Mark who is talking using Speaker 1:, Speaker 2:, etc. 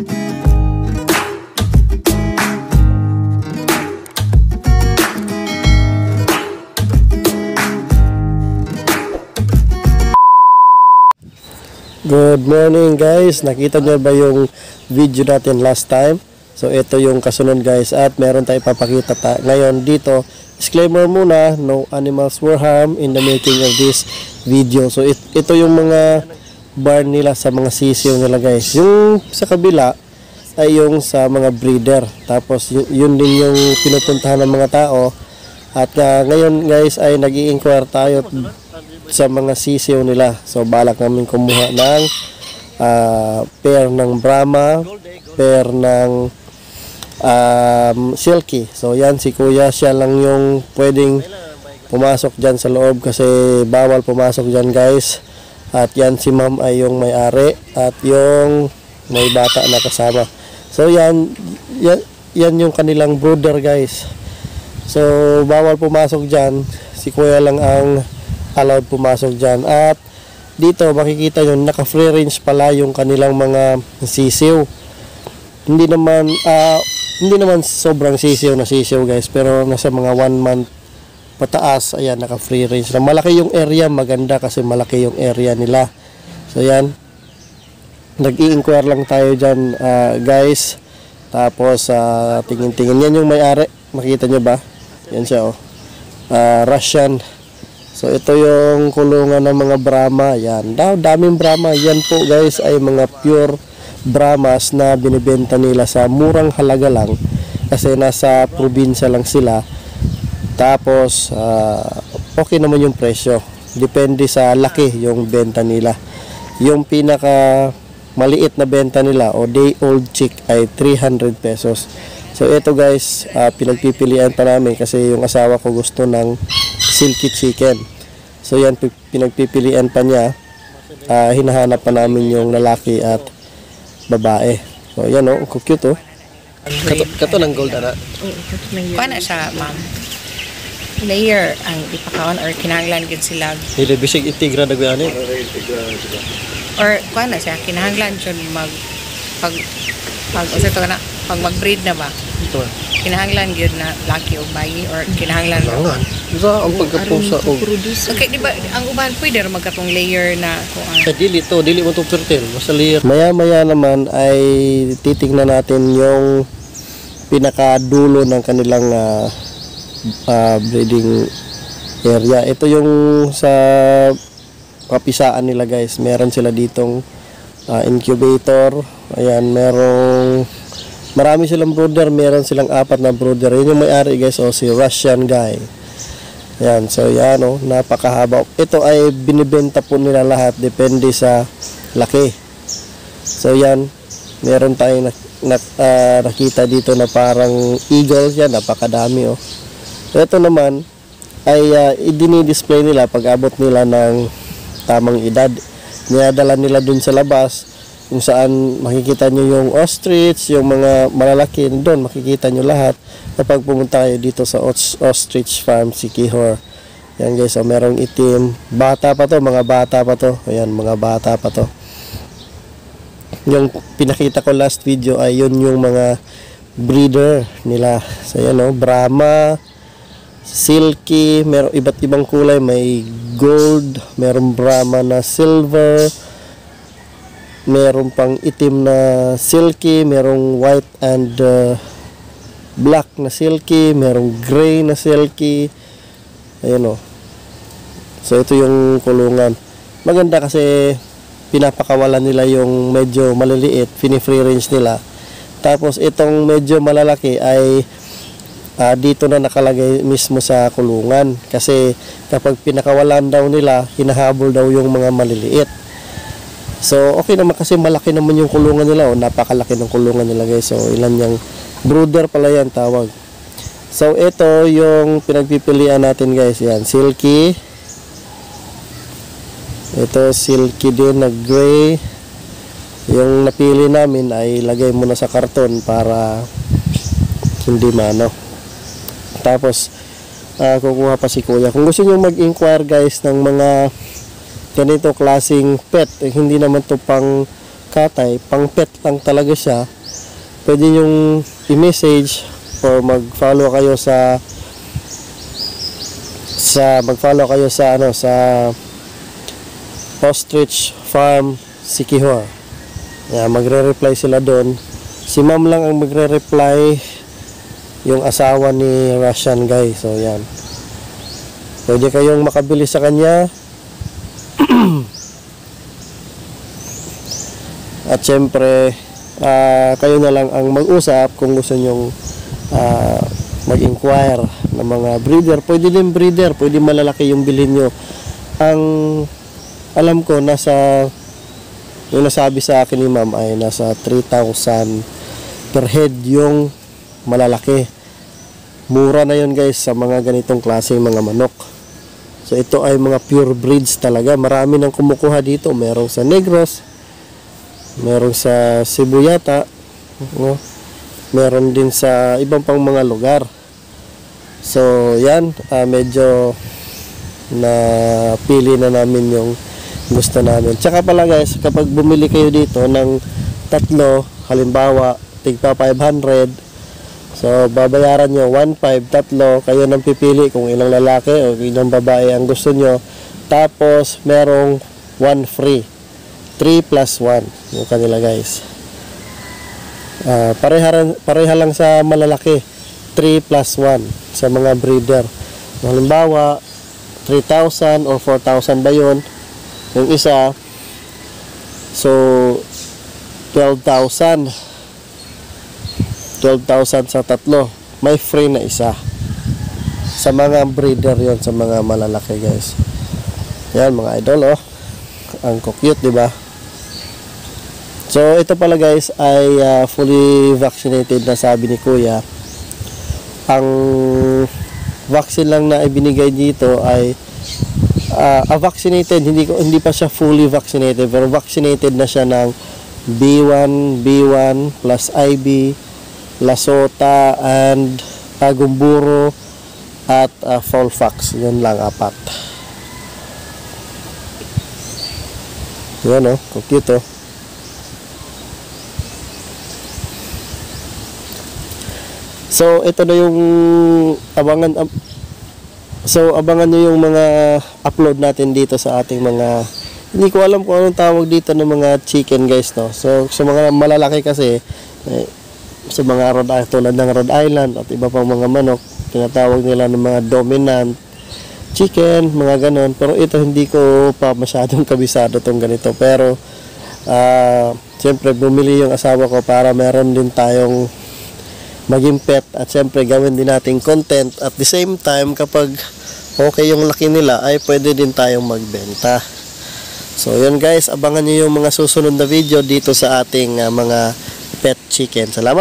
Speaker 1: Good morning guys, nakita nyo ba yung video natin last time? So ito yung kasunod guys, at meron tayong papakita ngayon dito. Disclaimer muna, no animals were harmed in the making of this video. So ito yung mga barn nila sa mga sisiw nila guys. Yung sa kabila ay yung sa mga breeder. Tapos yun din yung pinupuntahan ng mga tao. At ngayon guys ay nag-i-inquire tayo sa mga sisiw nila. So balak namin kumuha ng pair ng Brahma, pair ng Silky. So yan si kuya, siya lang yung pwedeng pumasok dyan sa loob kasi bawal pumasok dyan guys. At yan si ma'am ay yung may-ari at yung may bata na kasama. So yan yung kanilang brooder guys. So bawal pumasok dyan, si kuya lang ang allowed pumasok dyan. At dito makikita nyo, naka free range pala yung kanilang mga sisiw. Hindi naman sobrang sisiw na sisiw guys, pero nasa mga 1 month pataas. Ayan, naka free range na. Malaki yung area, maganda kasi malaki yung area nila. So yan, nag-i-inquire lang tayo dyan guys. Tapos tingin-tingin, yan yung may-ari, makita nyo ba? Yan siya Russian. So ito yung kulungan ng mga Brahma. Yan, daming Brahma. Yan po guys ay mga pure Brahmas na binibenta nila sa murang halaga lang kasi nasa probinsya lang sila. Tapos okay naman yung presyo, depende sa laki yung benta nila. Yung pinaka maliit na benta nila o day old chick ay 300 pesos. So ito guys, pinagpipilian pa namin kasi yung asawa ko gusto ng silky chicken. So yan, pinagpipilian pa niya. Hinahanap pa namin yung lalaki at babae. So yan cute Kato ng gold ana.
Speaker 2: Kuha na siya, ma'am. Layer ang ipakaon or kinahanglan gid sila.
Speaker 1: Dili bisig itigra dagwani.
Speaker 2: Or kuha na siya, kinahanglan jud pag mag-breed na ba?
Speaker 1: Ito.
Speaker 2: Kinahanglan gyud na laki o bayi or kinahanglan
Speaker 1: langan. Isa ang pagkapusa og.
Speaker 2: Okay, di ba ang uban pwede ra magkatong layer na kuan.
Speaker 1: Dili mo to fertile, basta layer. Maya naman ay titingnan natin yung pinakadulo ng kanilang breeding area. Ito yung sa kapisaan nila guys. Meron sila ditong incubator. Ayan, marami silang brooder, meron silang 4 na brooder. Yun yung may-ari guys, si Russian guy. Yan, so yan napakahaba. Ito ay binibenta po nila lahat, depende sa laki. So yan, meron tayong nakita dito na parang eagles yan, napakadami So ito naman ay i-display nila pag abot nila ng tamang edad. Niyadala nila dun sa labas kung saan makikita nyo yung ostrich, yung mga malalaki doon, makikita nyo lahat kapag pumunta kayo dito sa ostrich farm si Kihor. Yan guys, merong itim, bata pa to, mga bata pa to. Ayan, mga bata pa to. Yung pinakita ko last video ay yun yung mga breeder nila. So yan Brahma, Silky, merong iba't ibang kulay, may gold, merong Brahma na silver, meron pang itim na silky, merong white and black na silky, merong gray na silky. Ayun So ito yung kulungan. Maganda kasi pinapakawalan nila yung medyo maliliit, fini-free range nila. Tapos itong medyo malalaki ay dito na nakalagay mismo sa kulungan kasi kapag pinakawalan daw nila, hinahabol daw yung mga maliliit. So okay naman kasi malaki naman yung kulungan nila napakalaki ng kulungan nila guys. So ilan yung brooder pala yan tawag. So ito yung pinagpipilian natin guys. Yan, silky. Ito silky din na gray. Yung napili namin ay lagay muna sa karton para hindi Tapos kukuha pa si kuya. Kung gusto nyo mag-inquire guys ng mga ganito klaseng pet, hindi naman to pang katay, pang pet lang talaga siya, pwede yung i-message or mag-follow kayo sa Ostrich Farm Siquijor. Yeah, magre-reply sila doon. Si ma'am lang ang magre-reply, yung asawa ni Russian guy. So yan, pwede kayong makabili sa kanya. At syempre kayo na lang ang mag-usap kung gusto nyong mag-inquire ng mga breeder. Pwede din breeder, pwede malalaki yung bilhin nyo. Ang alam ko, yung nasabi sa akin ni ma'am ay nasa 3,000 per head yung malalaki. Mura na yun guys sa mga ganitong klase mga manok. So ito ay mga pure breeds talaga. Marami nang kumukuha dito. Merong sa Negros, merong sa Cebu yata, meron din sa ibang pang mga lugar. So yan, medyo napili na namin yung gusto namin. Tsaka pala guys, kapag bumili kayo dito ng tatlo, halimbawa tigpa 500, so babayaran nyo 1.5 tatlo, kayo nang pipili kung ilang lalaki o ilang babae ang gusto nyo. Tapos merong 1 free, 3 plus 1 yung kanila guys. Pareha lang sa malalaki, 3 plus 1 sa mga breeder. Halimbawa 3,000 or 4,000 ba yun yung isa, so 12,000 sa tatlo, may free na isa sa mga breeder yon, sa mga malalaki guys. Yan mga idol, ang cute, diba? So ito pala guys ay fully vaccinated na, sabi ni kuya. Ang vaccine lang na ibinigay dito ay vaccinated, hindi pa siya fully vaccinated, pero vaccinated na siya ng B1 plus IB, Lasota, and Gumburo at Folfax. Yun lang, 4. Yan cute. So ito na yung abangan. So abangan nyo yung mga upload natin dito sa ating mga, hindi ko alam kung anong tawag dito ng mga chicken guys, no. So sa mga malalaki kasi, sa mga tulad ng Rhode Island at iba pang mga manok, tinatawag nila ng mga dominant chicken, mga ganon. Pero ito hindi ko pa masyadong kabisado tong ganito. Pero siyempre bumili yung asawa ko para meron din tayong maging pet, at syempre gawin din nating content. At the same time, kapag okay yung laki nila, ay pwede din tayong magbenta. So yun guys, abangan nyo yung mga susunod na video dito sa ating mga pet chicken. Salamat.